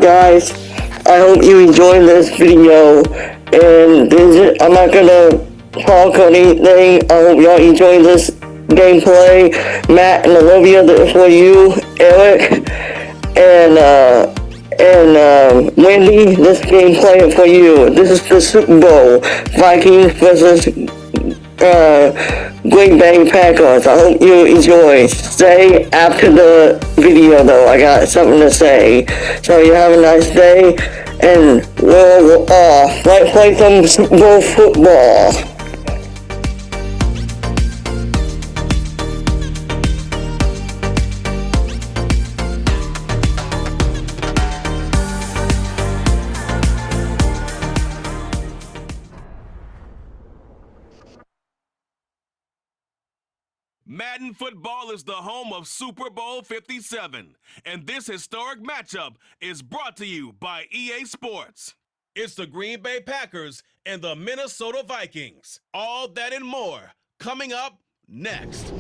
guys, I hope you enjoyed this video, and I'm not gonna talk or anything. I hope y'all enjoy this gameplay. Matt and Olivia, this is for you. Erik and Wendy, this gameplay is for you. This is the Super Bowl. Vikings versus Green Bay Packers. I hope you enjoy. Stay after the video though. I got something to say. So you have a nice day, and let's play some Super Bowl football. Madden football is the home of Super Bowl 57, and this historic matchup is brought to you by EA Sports. It's the Green Bay Packers and the Minnesota Vikings. All that and more coming up next.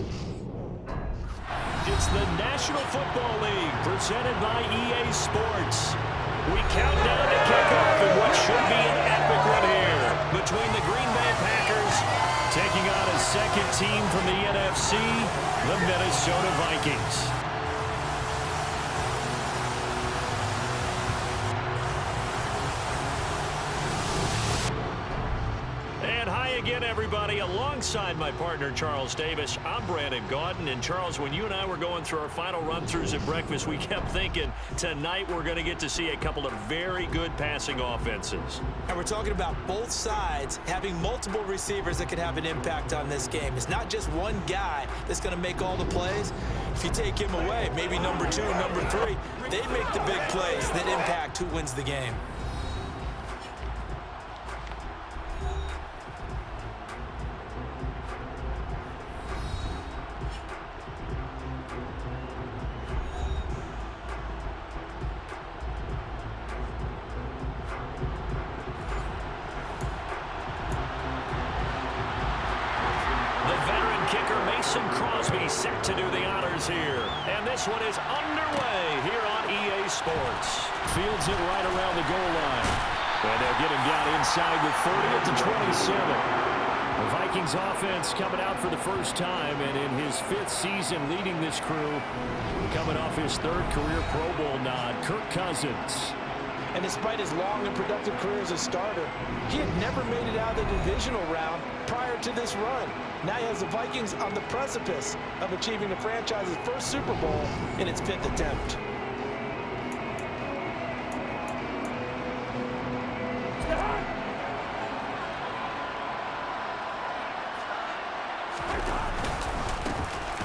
It's the National Football League presented by EA Sports. We count down to kickoff in what should be an epic one here between the Green Bay Packers taking on a second team from the NFC, the Minnesota Vikings. And hi again, everybody. Alongside my partner, Charles Davis, I'm Brandon Gaudin. And Charles, when you and I were going through our final run-throughs at breakfast, we kept thinking tonight we're going to get to see a couple of very good passing offenses. And we're talking about both sides having multiple receivers that could have an impact on this game. It's not just one guy that's going to make all the plays. If you take him away, maybe number 2, number 3, they make the big plays that impact who wins the game. Set to do the honors here. And this one is underway here on EA Sports. Fields it right around the goal line. And they'll get him down inside the 30 at the 27. The Vikings offense coming out for the first time, and in his 5th season leading this crew, coming off his 3rd career Pro Bowl nod, Kirk Cousins. And despite his long and productive career as a starter, he had never made it out of the divisional round prior to this run. Now he has the Vikings on the precipice of achieving the franchise's first Super Bowl in its 5th attempt.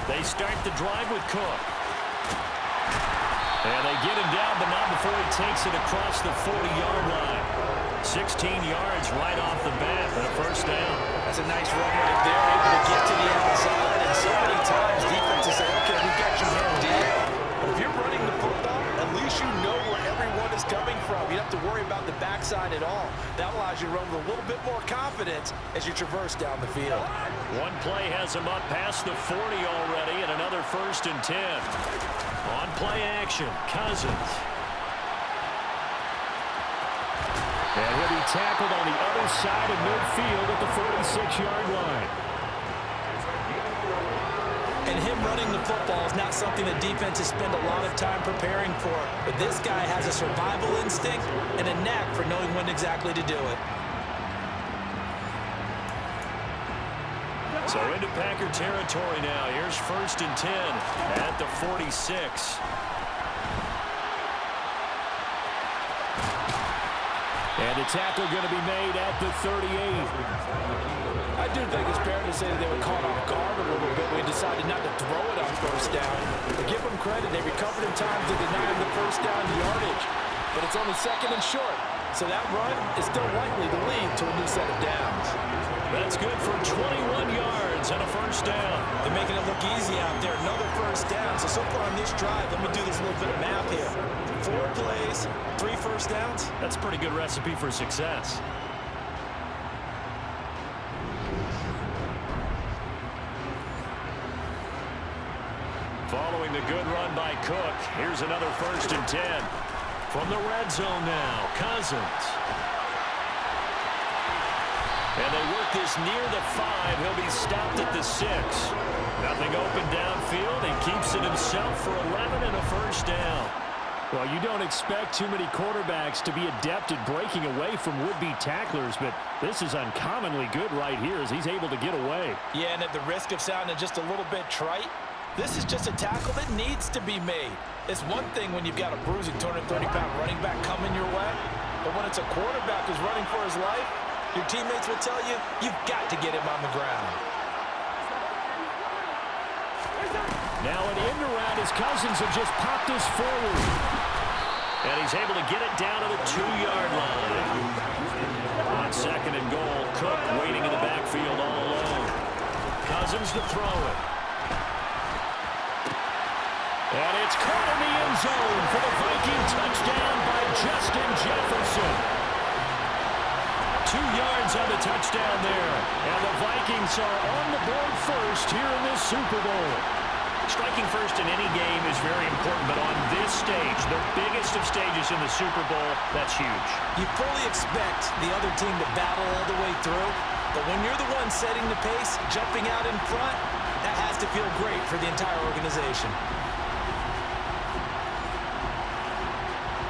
They start the drive with Cook. And they get him down, but not before he takes it across the 40-yard line. 16 yards right off the bat and a first down. That's a nice run right there, able to get to the outside, and so many times defenses say, okay, we got you hemmed in. But if you're running the football, at least you know where everyone is coming from. You don't have to worry about the backside at all. That allows you to run with a little bit more confidence as you traverse down the field. One play has him up past the 40 already, and another 1st and 10. On play action, Cousins. And he'll be tackled on the other side of midfield at the 46-yard line. And him running the football is not something that defenses spend a lot of time preparing for. But this guy has a survival instinct and a knack for knowing when exactly to do it. So into Packer territory now. Here's 1st and 10 at the 46. And the tackle going to be made at the 38. I do think it's fair to say that they were caught off guard a little bit when they decided not to throw it on 1st down. To give them credit, they recovered in time to deny them the 1st down yardage. But it's only 2nd and short. So that run is still likely to lead to a new set of downs. That's good for 21 yards and a 1st down. They're making it look easy out there. Another 1st down. So far on this drive, let me do this little bit of math here. 4 plays, 3 1st downs. That's a pretty good recipe for success. Following the good run by Cook, here's another 1st and 10. From the red zone now, Cousins. And they work this near the 5. He'll be stopped at the 6. Nothing open downfield. He keeps it himself for 11 and a first down. Well, you don't expect too many quarterbacks to be adept at breaking away from would-be tacklers, but this is uncommonly good right here as he's able to get away. Yeah, and at the risk of sounding just a little bit trite, this is just a tackle that needs to be made. It's one thing when you've got a bruising 230-pound running back coming your way, but when it's a quarterback who's running for his life, your teammates will tell you, you've got to get him on the ground. Now an end around as Cousins have just popped this forward. And he's able to get it down to the 2-yard line. On second and goal, Cook waiting in the backfield all alone. Cousins to throw it. And it's caught in the end zone for the Viking touchdown by Justin Jefferson. 2 yards on the touchdown there. And the Vikings are on the board first here in this Super Bowl. Striking first in any game is very important, but on this stage, the biggest of stages in the Super Bowl, that's huge. You fully expect the other team to battle all the way through, but when you're the one setting the pace, jumping out in front, that has to feel great for the entire organization.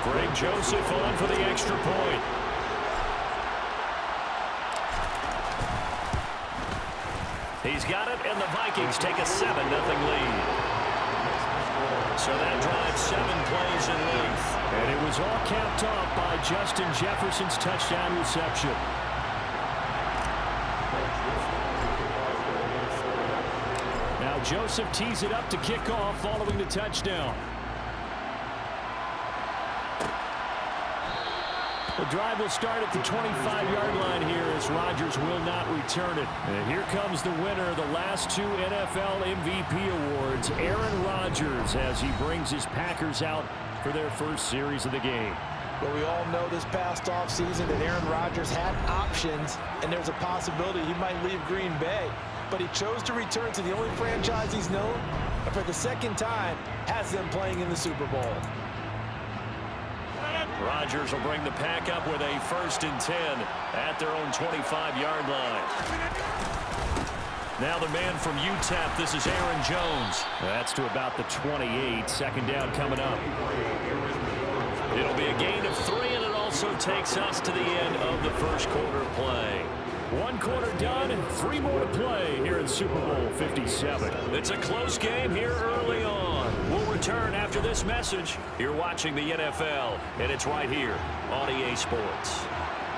Greg Joseph on for the extra point. He's got it, and the Vikings take a 7-0 lead. So that drives 7 plays in length. And it was all capped off by Justin Jefferson's touchdown reception. Now Joseph tees it up to kick off following the touchdown. The drive will start at the 25-yard line here as Rodgers will not return it. And here comes the winner of the last 2 NFL MVP awards, Aaron Rodgers, as he brings his Packers out for their first series of the game. Well, we all know this past offseason that Aaron Rodgers had options, and there's a possibility he might leave Green Bay. But he chose to return to the only franchise he's known, and for the second time, has them playing in the Super Bowl. Rodgers will bring the pack up with a 1st and 10 at their own 25-yard line. Now the man from UTEP, this is Aaron Jones. That's to about the 28, 2nd down coming up. It'll be a gain of 3, and it also takes us to the end of the first quarter play. 1 quarter done, 3 more to play here in Super Bowl 57. It's a close game here early on. We'll return after this message. You're watching the NFL, and it's right here on EA Sports.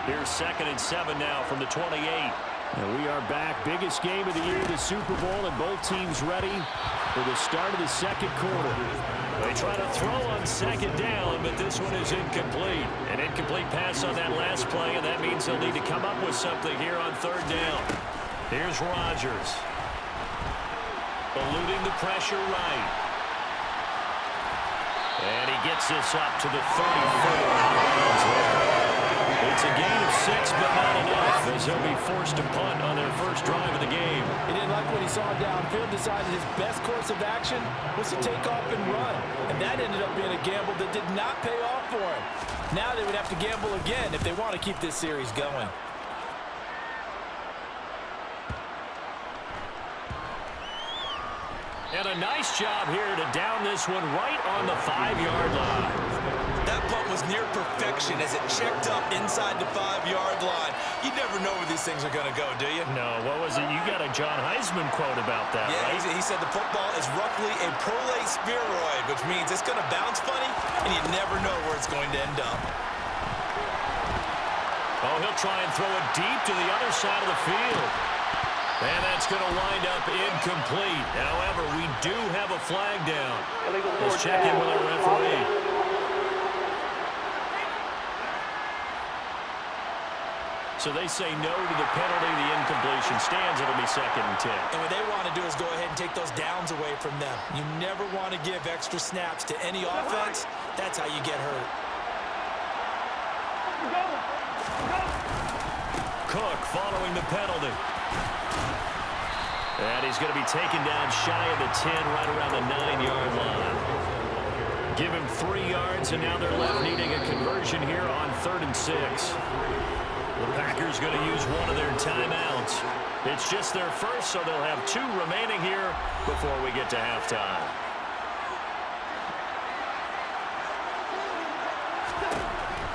Here's 2nd and 7 now from the 28. And we are back. Biggest game of the year, the Super Bowl, and both teams ready for the start of the 2nd quarter. They try to throw on 2nd down, but this one is incomplete. An incomplete pass on that last play, and that means they'll need to come up with something here on 3rd down. Here's Rodgers. Eluding the pressure right. And he gets this up to the 34. It's a gain of 6, but not enough, as he'll be forced to punt on their first drive of the game. He didn't like what he saw downfield, decided his best course of action was to take off and run. And that ended up being a gamble that did not pay off for him. Now they would have to gamble again if they want to keep this series going. And a nice job here to down this one right on the 5-yard line. That punt was near perfection as it checked up inside the 5-yard line. You never know where these things are going to go, do you? No, what was it? You got a John Heisman quote about that, right? Yeah, he said the football is roughly a prolate spheroid, which means it's going to bounce funny, and you never know where it's going to end up. Oh, he'll try and throw it deep to the other side of the field. And that's going to wind up incomplete. However, we do have a flag down. Let's check in with our referee. So they say no to the penalty. The incompletion stands. It'll be 2nd and 10. And what they want to do is go ahead and take those downs away from them. You never want to give extra snaps to any offense. That's how you get hurt. Cook following the penalty. And he's going to be taken down shy of the 10, right around the 9-yard line. Give him 3 yards, and now they're left needing a conversion here on 3rd and 6. The Packers going to use one of their timeouts. It's just their first, so they'll have 2 remaining here before we get to halftime.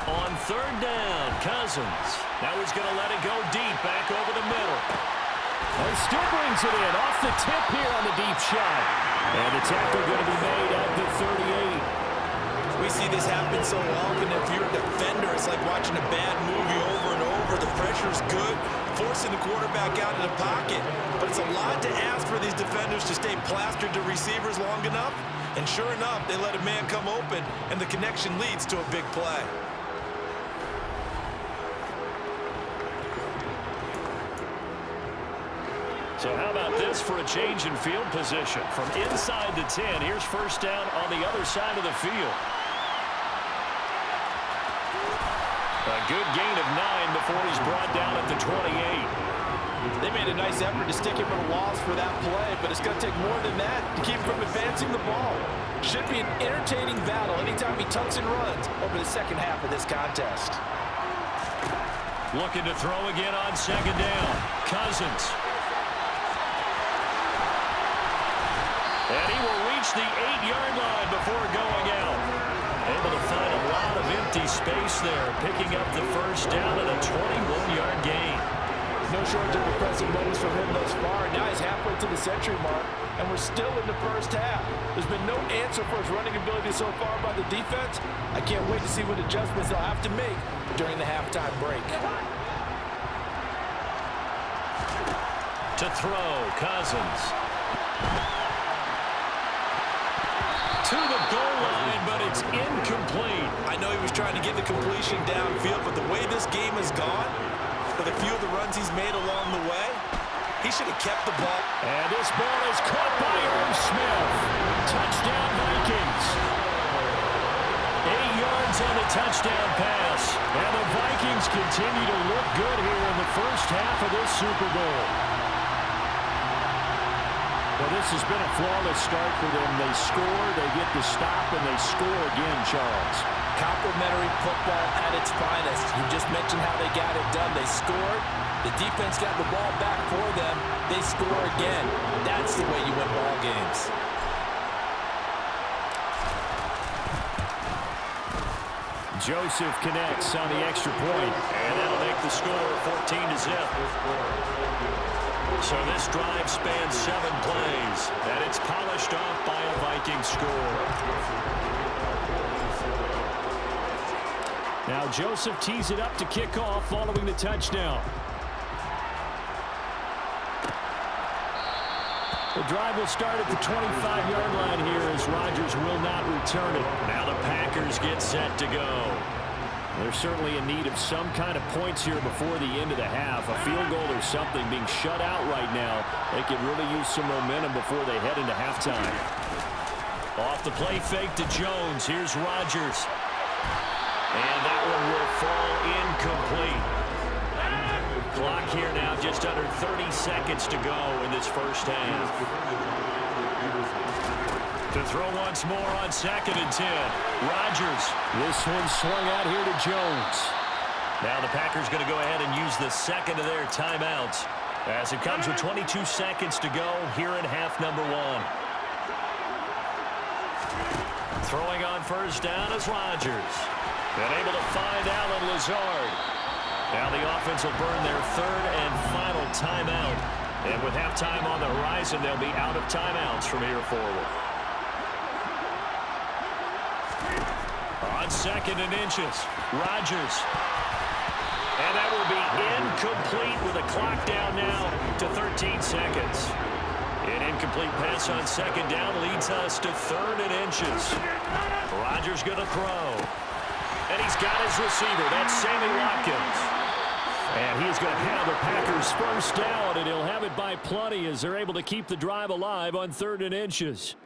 On 3rd down, Cousins. Now he's going to let it go deep, back over the middle. And still brings it in, off the tip here on the deep shot. And the tackle going to be made at the 38. We see this happen so often. If you're a defender, it's like watching a bad movie over and over. The pressure's good, forcing the quarterback out of the pocket. But it's a lot to ask for these defenders to stay plastered to receivers long enough. And sure enough, they let a man come open, and the connection leads to a big play. So how about this for a change in field position? From inside the 10, here's 1st down on the other side of the field. A good gain of 9 before he's brought down at the 28. They made a nice effort to stick him with a loss for that play, but it's going to take more than that to keep him from advancing the ball. Should be an entertaining battle anytime he tucks and runs over the second half of this contest. Looking to throw again on 2nd down. Cousins. And he will reach the 8-yard line before going out. Able to find a lot of empty space there, picking up the 1st down at a 21-yard gain. No shortage of impressive moments from him thus far. Now he's halfway to the century mark, and we're still in the first half. There's been no answer for his running ability so far by the defense. I can't wait to see what adjustments they'll have to make during the halftime break. To throw, Cousins. To the goal line, but it's incomplete. I know he was trying to get the completion downfield, but the way this game has gone, with a few of the runs he's made along the way, he should have kept the ball. And this ball is caught by Irv Smith. Touchdown, Vikings. 8 yards on the touchdown pass. And the Vikings continue to look good here in the first half of this Super Bowl. Well, this has been a flawless start for them. They score, they get the stop, and they score again, Charles. Complimentary football at its finest. You just mentioned how they got it done. They scored. The defense got the ball back for them. They score again. That's the way you win ball games. Joseph connects on the extra point, and that'll make the score 14-0. So this drive spans 7 plays, and it's polished off by a Viking score. Now Joseph tees it up to kick off following the touchdown. The drive will start at the 25-yard line here as Rodgers will not return it. Now the Packers get set to go. They're certainly in need of some kind of points here before the end of the half. A field goal or something being shut out right now. They could really use some momentum before they head into halftime. Off the play fake to Jones. Here's Rodgers. And that one will fall incomplete. Clock here now just under 30 seconds to go in this first half. To throw once more on 2nd and 10. Rodgers. This one swung out here to Jones. Now the Packers going to go ahead and use the second of their timeouts as it comes with 22 seconds to go here in half number 1. Throwing on 1st down is Rodgers. And able to find Allen Lazard. Now the offense will burn their 3rd and final timeout. And with halftime on the horizon, they'll be out of timeouts from here forward. On 2nd and inches, Rodgers. And that will be incomplete with a clock down now to 13 seconds. An incomplete pass on 2nd down leads us to 3rd and inches. Rodgers going to throw. And he's got his receiver. That's Sammy Watkins. And he's going to have the Packers 1st down, and he'll have it by plenty as they're able to keep the drive alive on 3rd and inches.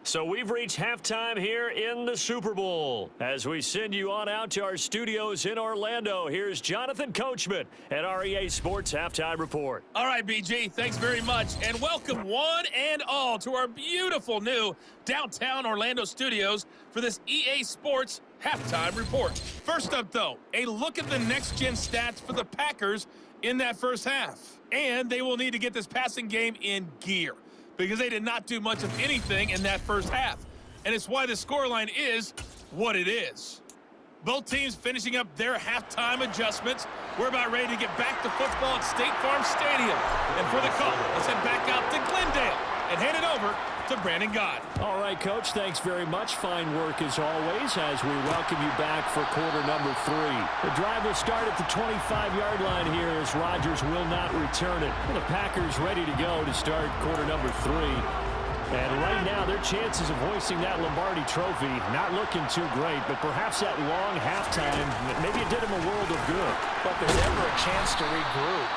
So we've reached halftime here in the Super Bowl. As we send you on out to our studios in Orlando, here's Jonathan Coachman at our EA Sports Halftime Report. All right, BG, thanks very much. And welcome one and all to our beautiful new downtown Orlando studios for this EA Sports Halftime Report. First up, though, a look at the next-gen stats for the Packers in that first half. And they will need to get this passing game in gear, because they did not do much of anything in that first half. And it's why the scoreline is what it is. Both teams finishing up their halftime adjustments. We're about ready to get back to football at State Farm Stadium. And for the call, let's head back out to Glendale and hand it over to Brandon Gott. All right, Coach, thanks very much. Fine work as always as we welcome you back for quarter number 3. The drive will start at the 25-yard line here as Rodgers will not return it. The Packers ready to go to start quarter number 3. And right now, their chances of hoisting that Lombardi trophy not looking too great, but perhaps that long halftime, maybe it did them a world of good. But if there's ever a chance to regroup,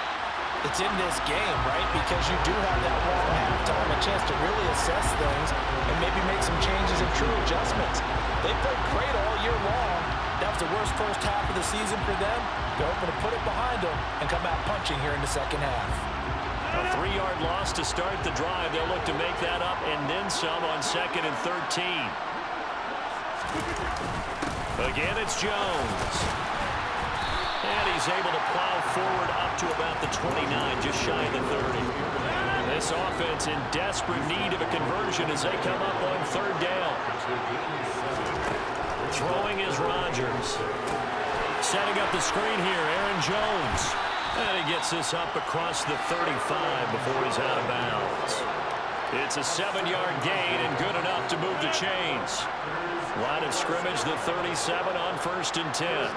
it's in this game, right? Because you do have that long halftime, a chance to really assess things and maybe make some changes and true adjustments. They played great all year long. That was the worst first half of the season for them. They're hoping to put it behind them and come out punching here in the second half. A 3-yard loss to start the drive. They'll look to make that up and then some on 2nd and 13. Again, it's Jones. And he's able to plow forward up to about the 29, just shy of the 30. This offense in desperate need of a conversion as they come up on 3rd down. Throwing is Rodgers. Setting up the screen here, Aaron Jones. And he gets this up across the 35 before he's out of bounds. It's a 7-yard gain and good enough to move the chains. Line of scrimmage, the 37 on 1st and 10.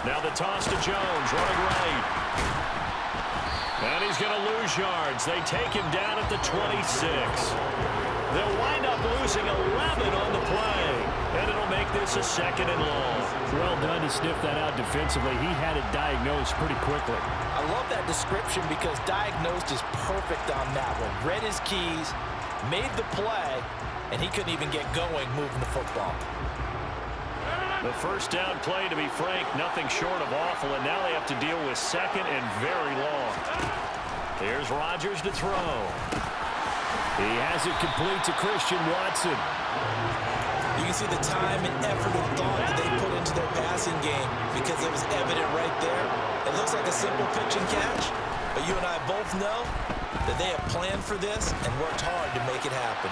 Now the toss to Jones, running right. And he's going to lose yards. They take him down at the 26. They'll wind up losing 11 on the play. And it'll make this a 2nd and long. Well done to sniff that out defensively. He had it diagnosed pretty quickly. I love that description because diagnosed is perfect on that one. Read his keys, made the play, and he couldn't even get going moving the football. The first down play, to be frank, nothing short of awful, and now they have to deal with 2nd and very long. Here's Rodgers to throw. He has it complete to Christian Watson. You can see the time and effort and thought that they put into their passing game because it was evident right there. It looks like a simple pitch and catch, but you and I both know that they have planned for this and worked hard to make it happen.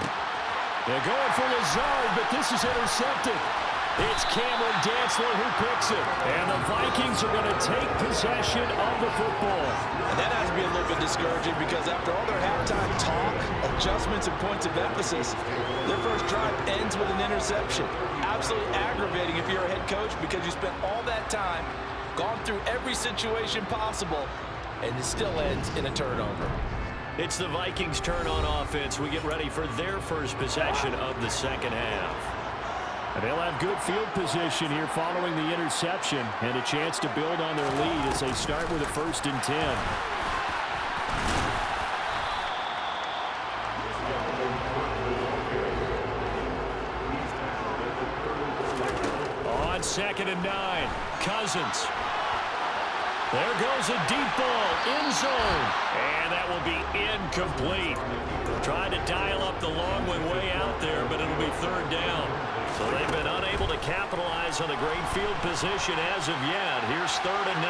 They're going for Lazard, but this is intercepted. It's Cameron Dantzler who picks it. And the Vikings are going to take possession of the football. And that has to be a little bit discouraging because after all their halftime talk, adjustments, and points of emphasis, their first drive ends with an interception. Absolutely aggravating if you're a head coach because you spent all that time, gone through every situation possible, and it still ends in a turnover. It's the Vikings' turn on offense. We get ready for their first possession of the second half. And they'll have good field position here following the interception and a chance to build on their lead as they start with a 1st and 10. On 2nd and 9, Cousins. There goes a deep ball, end zone, and that will be incomplete. Trying to dial up the long one way out there, but it'll be 3rd down. So they've been unable to capitalize on the great field position as of yet. Here's 3rd and 9.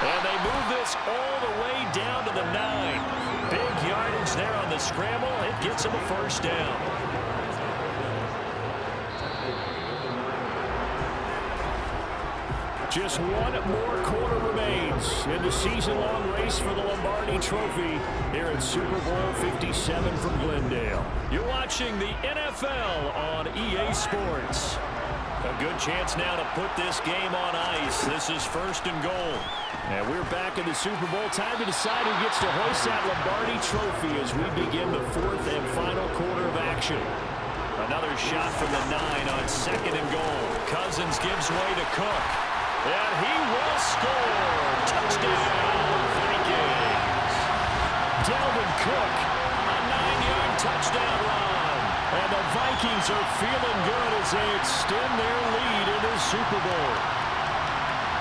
And they move this all the way down to the 9. Big yardage there on the scramble. It gets them a 1st down. Just one more quarter remains in the season-long race for the Lombardi Trophy here at Super Bowl 57 from Glendale. You're watching the NFL on EA Sports. A good chance now to put this game on ice. This is 1st and goal. And we're back in the Super Bowl. Time to decide who gets to hoist that Lombardi Trophy as we begin the 4th and final quarter of action. Another shot from the 9 on 2nd and goal. Cousins gives way to Cook. And he will score. Touchdown, Vikings. Dalvin Cook, a 9-yard touchdown run. And the Vikings are feeling good as they extend their lead in the Super Bowl.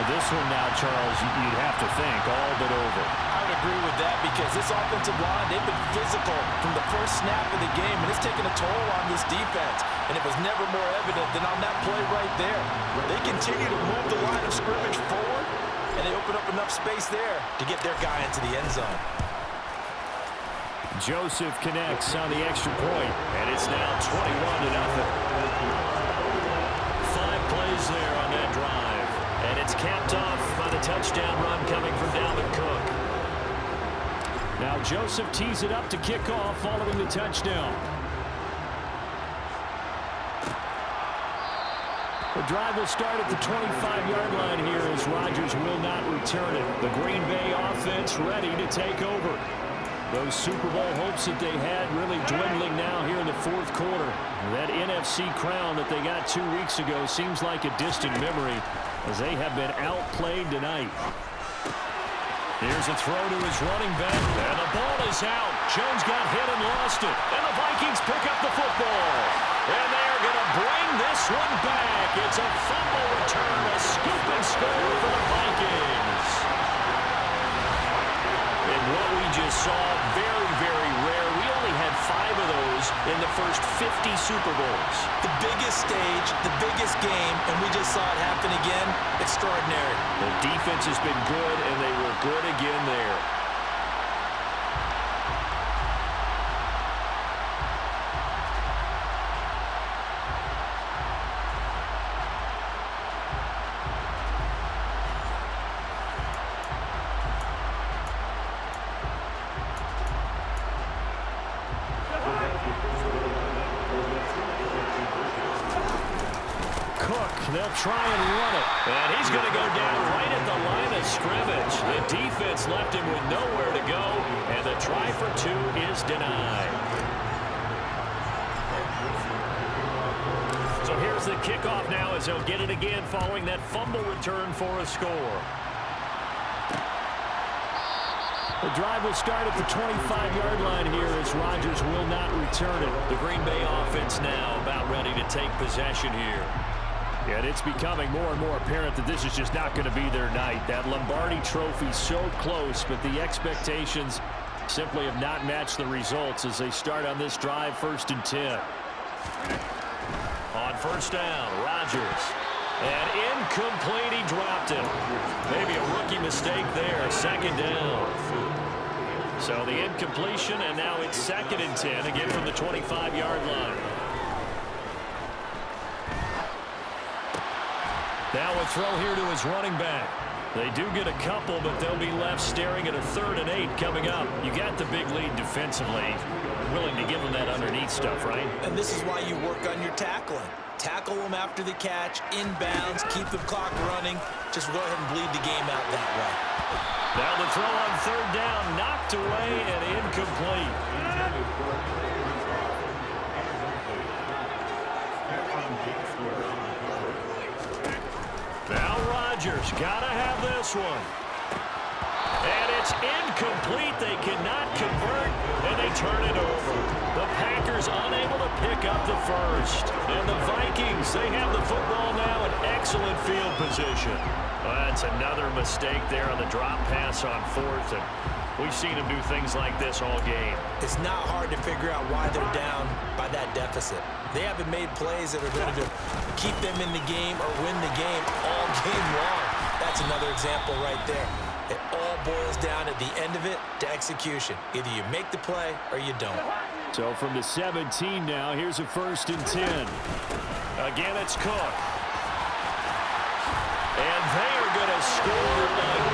This one now, Charles, you'd have to think all but over. I would agree with that because this offensive line, they've been physical from the first snap of the game, and it's taken a toll on this defense. And it was never more evident than on that play right there. They continue to move the line of scrimmage forward, and they open up enough space there to get their guy into the end zone. Joseph connects on the extra point, and it's now 21-0. 5 plays there on that drive. And it's capped off by the touchdown run coming from Dalvin Cook. Now Joseph tees it up to kick off following the touchdown. The drive will start at the 25-yard line here as Rodgers will not return it. The Green Bay offense ready to take over. Those Super Bowl hopes that they had really dwindling now here in the fourth quarter. That NFC crown that they got 2 weeks ago seems like a distant memory as they have been outplayed tonight. Here's a throw to his running back, and the ball is out. Jones got hit and lost it, and the Vikings pick up the football. And they're going to bring this one back. It's a fumble return, a scoop and score for the Vikings. And what we just saw, very, very rare. We only had 5 of those in the first 50 Super Bowls. The biggest stage, the biggest game, and we just saw it happen again. Extraordinary. The defense has been good, and they were good again there. They'll try and run it. And he's going to go down right at the line of scrimmage. The defense left him with nowhere to go. And the try for 2 is denied. So here's the kickoff now as they'll get it again following that fumble return for a score. The drive will start at the 25-yard line here as Rodgers will not return it. The Green Bay offense now about ready to take possession here. And it's becoming more and more apparent that this is just not going to be their night. That Lombardi trophy so close, but the expectations simply have not matched the results as they start on this drive, 1st and 10. On 1st down, Rodgers. And incomplete, he dropped it. Maybe a rookie mistake there, 2nd down. So the incompletion, and now it's 2nd and 10, again from the 25-yard line. Now a throw here to his running back. They do get a couple, but they'll be left staring at a 3rd and 8 coming up. You got the big lead defensively. Willing to give them that underneath stuff, right? And this is why you work on your tackling. Tackle them after the catch, inbounds, keep the clock running. Just go ahead and bleed the game out that way. Now the throw on 3rd down, knocked away and incomplete. Now Rodgers got to have this one. And it's incomplete. They cannot convert, and they turn it over. The Packers unable to pick up the first. And the Vikings, they have the football now in excellent field position. Well, that's another mistake there on the drop pass on 4th. And we've seen them do things like this all game. It's not hard to figure out why they're down by that deficit. They haven't made plays that are going to keep them in the game or win the game all game long. That's another example right there. It all boils down at the end of it to execution. Either you make the play or you don't. So from the 17 now, here's a 1st and 10. Again, it's Cook. And they are going to score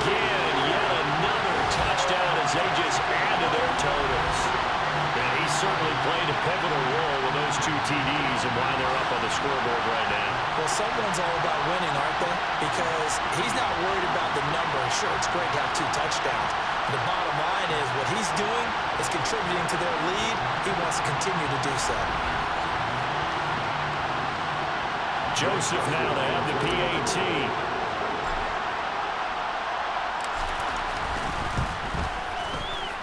again. Yet another touchdown as they just add to their totals. And he certainly played a pivotal role with those 2 TDs and why they're up on the scoreboard right now. Well, someone's all about winning, aren't they? Because he's not worried about the number. Sure, it's great to have 2 touchdowns. The bottom line is what he's doing is contributing to their lead. He wants to continue to do so. Joseph now to have the PAT.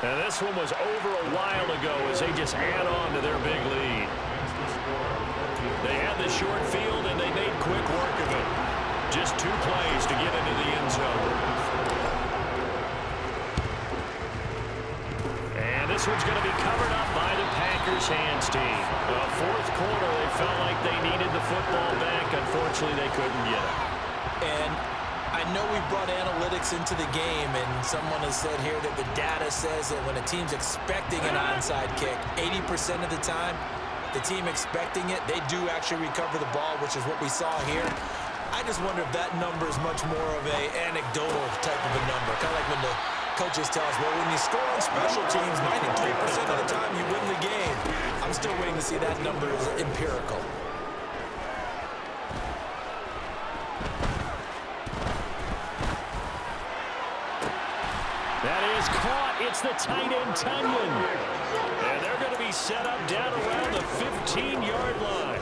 And this this one was over a while ago as they just add on to their big lead. They had the short field, and they made quick work of it. Just 2 plays to get into the end zone. And this one's going to be covered up by the Packers hands team. The fourth quarter, they felt like they needed the football back. Unfortunately, they couldn't get it. And I know we've brought analytics into the game, and someone has said here that the data says that when a team's expecting an onside kick, 80% of the time, the team expecting it, they do actually recover the ball, which is what we saw here. I just wonder if that number is much more of a anecdotal type of a number. Kind of like when the coaches tell us, well, when you score on special teams, 93% of the time you win the game. I'm still waiting to see that number is empirical. That is caught. It's the tight end, Tunyon. And they're going to be set up down around the 15-yard line.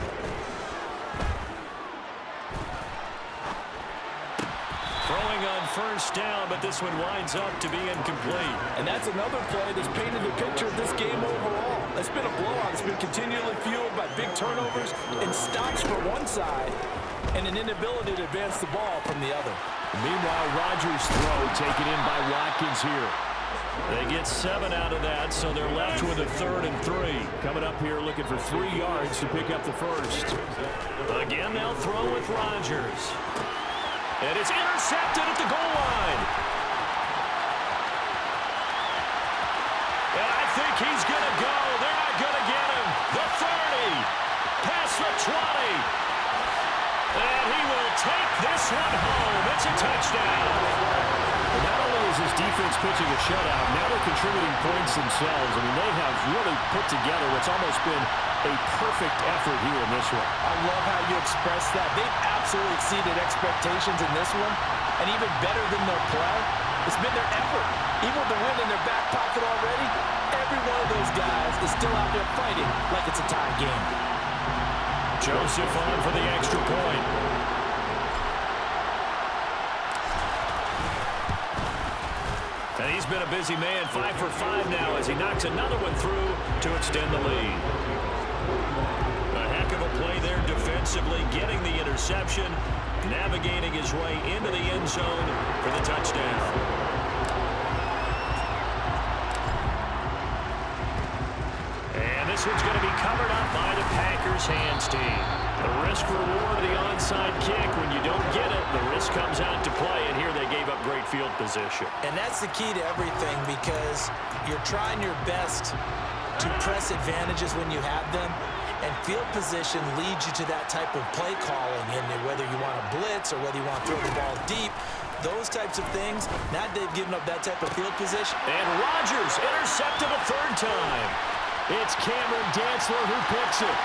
Throwing on first down, but this one winds up to be incomplete. And that's another play that's painted the picture of this game overall. It's been a blowout. It's been continually fueled by big turnovers and stops for one side and an inability to advance the ball from the other. Meanwhile, Rodgers' throw taken in by Watkins here. They get 7 out of that, so they're left with a 3rd and 3. Coming up here looking for 3 yards to pick up the first. Again, they'll throw with Rodgers. And it's intercepted at the goal line. And I think he's going to go. They're not going to get him. The 30. Past the 20. And he will take this one home. It's a touchdown. And not only is his defense pitching a shutout, now they're contributing points themselves. I mean, they have really put together what's almost been a perfect effort here in this one. I love how you express that. They've absolutely exceeded expectations in this one. And even better than their play, it's been their effort. Even with the win in their back pocket already, every one of those guys is still out there fighting like it's a tie game. Joseph on for the extra point. And he's been a busy man, 5 for 5 now as he knocks another one through to extend the lead. A heck of a play there defensively, getting the interception, navigating his way into the end zone for the touchdown. And this one's going to be covered up by the Packers hands team. The risk-reward of the onside kick, when you don't get it, the risk comes out to play, and here they gave up great field position. And that's the key to everything, because you're trying your best to press advantages when you have them, and field position leads you to that type of play calling, and whether you want to blitz or whether you want to throw the ball deep, those types of things, now they've given up that type of field position. And Rodgers intercepted a 3rd time. It's Cameron Dantzler who picks it.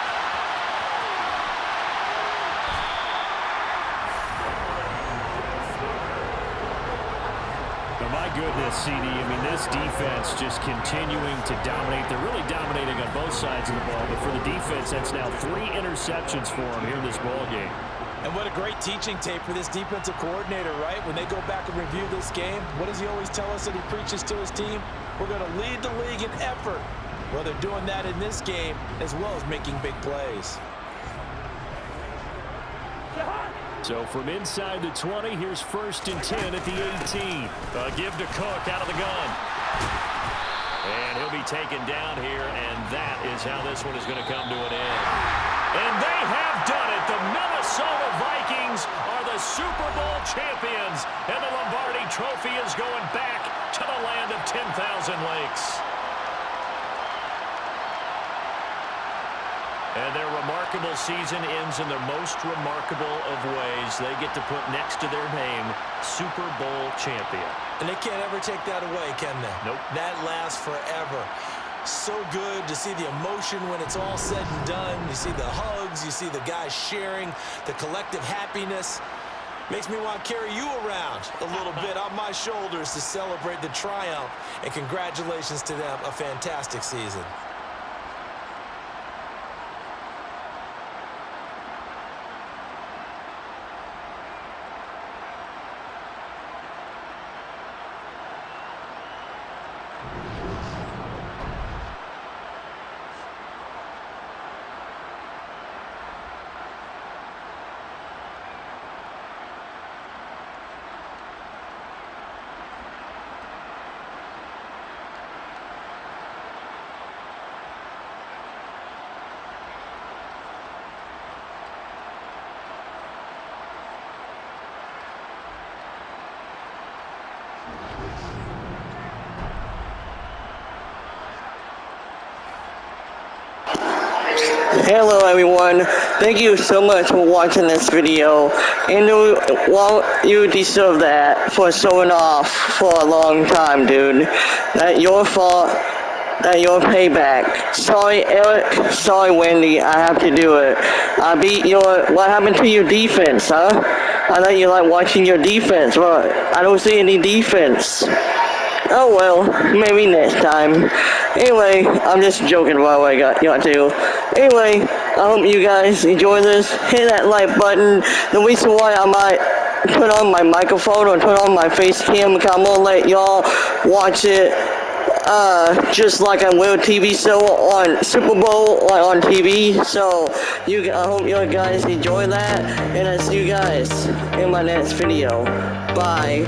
My goodness, CD, I mean, this defense just continuing to dominate. They're really dominating on both sides of the ball, but for the defense, that's now 3 interceptions for them here in this ball game. And what a great teaching tape for this defensive coordinator, right? When they go back and review this game, what does he always tell us that he preaches to his team? We're going to lead the league in effort. Well, they're doing that in this game as well as making big plays. So from inside the 20, here's 1st and 10 at the 18. Give to Cook out of the gun. And he'll be taken down here, and that is how this one is going to come to an end. And they have done it. The Minnesota Vikings are the Super Bowl champions, and the Lombardi Trophy is going back to the land of 10,000 lakes. And their remarkable season ends in the most remarkable of ways. They get to put next to their name, Super Bowl champion. And they can't ever take that away, can they? Nope. That lasts forever. So good to see the emotion when it's all said and done. You see the hugs, you see the guys sharing, the collective happiness. Makes me want to carry you around a little bit on my shoulders to celebrate the triumph. And congratulations to them, a fantastic season. Hello everyone, thank you so much for watching this video, and well, you deserve that for showing off for a long time, dude. That's your fault, that's your payback. Sorry Erik, sorry Wendy, I have to do it. What happened to your defense, huh? I thought you like watching your defense, but I don't see any defense. Oh well, maybe next time. Anyway, I'm just joking about what I got to. Anyway, I hope you guys enjoy this. Hit that like button. The reason why I might put on my microphone or turn on my face cam, because I'm gonna let y'all watch it just like a real TV show on SuperBowl, like on TV. So I hope you guys enjoy that, and I'll see you guys in my next video. Bye.